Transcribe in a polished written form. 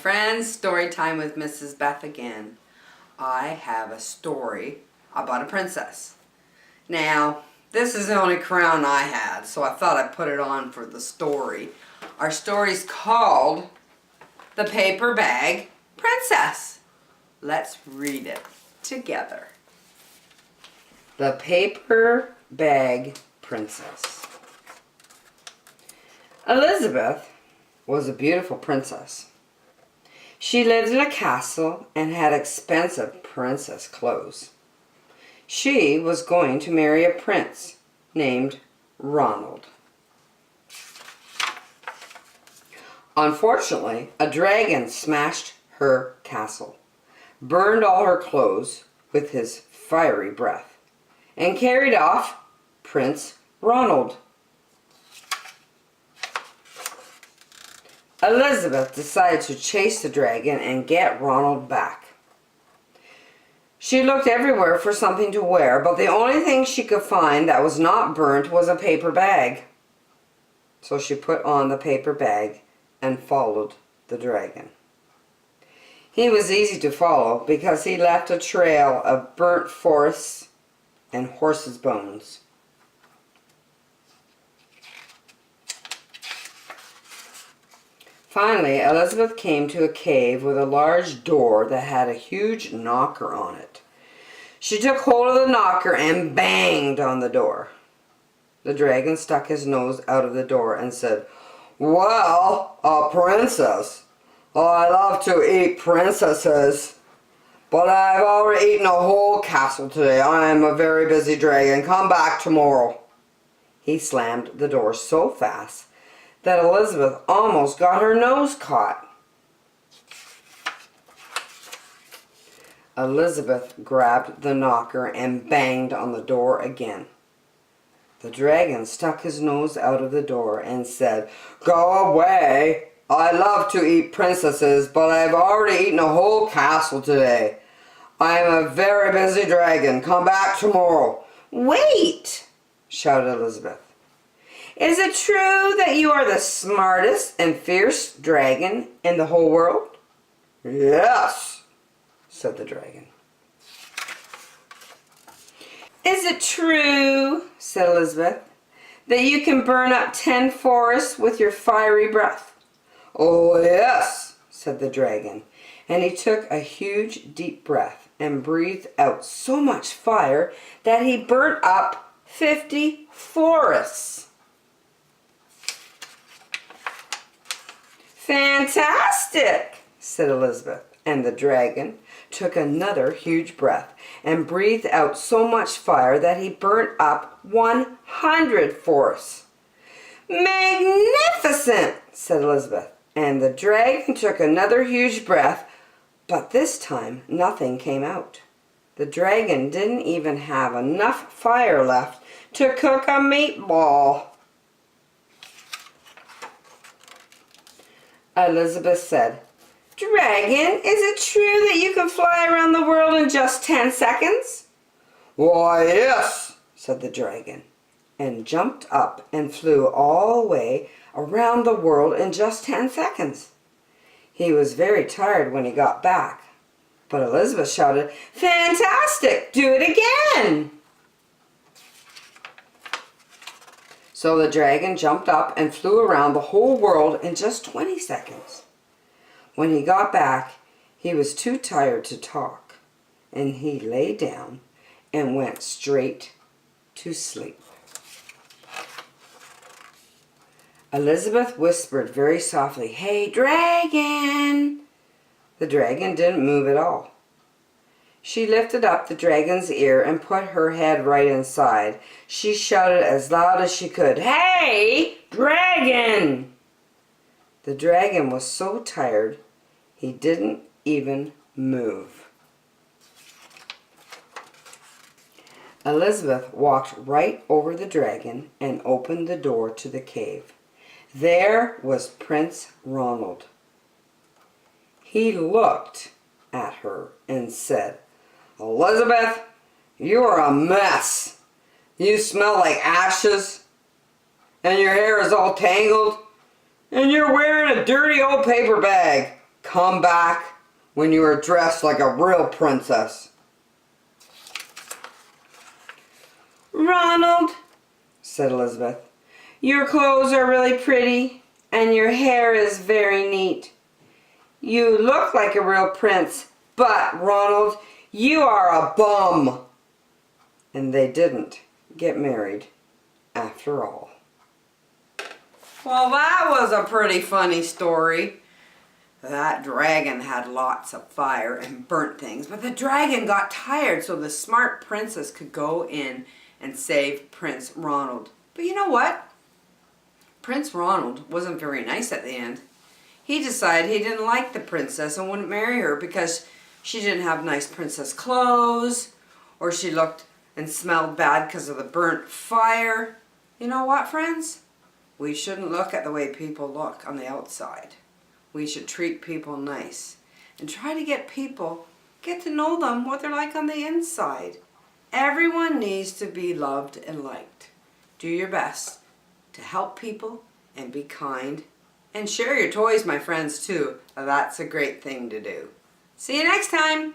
friends, story time with Mrs. Beth again. I have a story about a princess. Now, this is the only crown I had, so I thought I'd put it on for the story. Our story's called The Paper Bag Princess. Let's read it together. The Paper Bag Princess. Elizabeth was a beautiful princess. She lived in a castle and had expensive princess clothes. She was going to marry a prince named Ronald. Unfortunately, a dragon smashed her castle, burned all her clothes with his fiery breath, and carried off Prince Ronald. Elizabeth decided to chase the dragon and get Ronald back. She looked everywhere for something to wear, but the only thing she could find that was not burnt was a paper bag. So she put on the paper bag and followed the dragon. He was easy to follow because he left a trail of burnt forests and horses' bones. Finally, Elizabeth came to a cave with a large door that had a huge knocker on it. She took hold of the knocker and banged on the door. The dragon stuck his nose out of the door and said, "Well, a princess. I love to eat princesses, but I've already eaten a whole castle today. I am a very busy dragon. Come back tomorrow." He slammed the door so fast that Elizabeth almost got her nose caught. Elizabeth grabbed the knocker and banged on the door again. The dragon stuck his nose out of the door and said, "Go away. I love to eat princesses, but I've already eaten a whole castle today. I am a very busy dragon. Come back tomorrow." "Wait!" shouted Elizabeth. "Is it true that you are the smartest and fierce dragon in the whole world?" "Yes," said the dragon. "Is it true," said Elizabeth, "that you can burn up 10 forests with your fiery breath?" "Oh, yes," said the dragon, and he took a huge deep breath and breathed out so much fire that he burnt up 50 forests. "Fantastic," said Elizabeth, and the dragon took another huge breath and breathed out so much fire that he burnt up 100 forests. "Magnificent," said Elizabeth, and the dragon took another huge breath, but this time nothing came out. The dragon didn't even have enough fire left to cook a meatball. Elizabeth said, "Dragon, is it true that you can fly around the world in just 10 seconds?" "Why, yes," said the dragon, and jumped up and flew all the way around the world in just 10 seconds. He was very tired when he got back, but Elizabeth shouted, "Fantastic! Do it again!" So the dragon jumped up and flew around the whole world in just 20 seconds. When he got back, he was too tired to talk, and he lay down and went straight to sleep. Elizabeth whispered very softly, "Hey, dragon!" The dragon didn't move at all. She lifted up the dragon's ear and put her head right inside. She shouted as loud as she could, "Hey, dragon!" The dragon was so tired, he didn't even move. Elizabeth walked right over the dragon and opened the door to the cave. There was Prince Ronald. He looked at her and said, "Elizabeth, you are a mess. You smell like ashes, and your hair is all tangled, and you're wearing a dirty old paper bag. Come back when you are dressed like a real princess. Ronald, said Elizabeth, your clothes are really pretty and your hair is very neat. You look like a real prince, but Ronald, you are a bum. And they didn't get married after all. Well, that was a pretty funny story. That dragon had lots of fire and burnt things, but the dragon got tired, so the smart princess could go in and save Prince Ronald. But you know what? Prince Ronald wasn't very nice at the end. He decided he didn't like the princess and wouldn't marry her because she didn't have nice princess clothes, or she looked and smelled bad because of the burnt fire. You know what, friends? We shouldn't look at the way people look on the outside. We should treat people nice and try to get to know them, what they're like on the inside. Everyone needs to be loved and liked. Do your best to help people and be kind. And share your toys, my friends, too. That's a great thing to do. See you next time.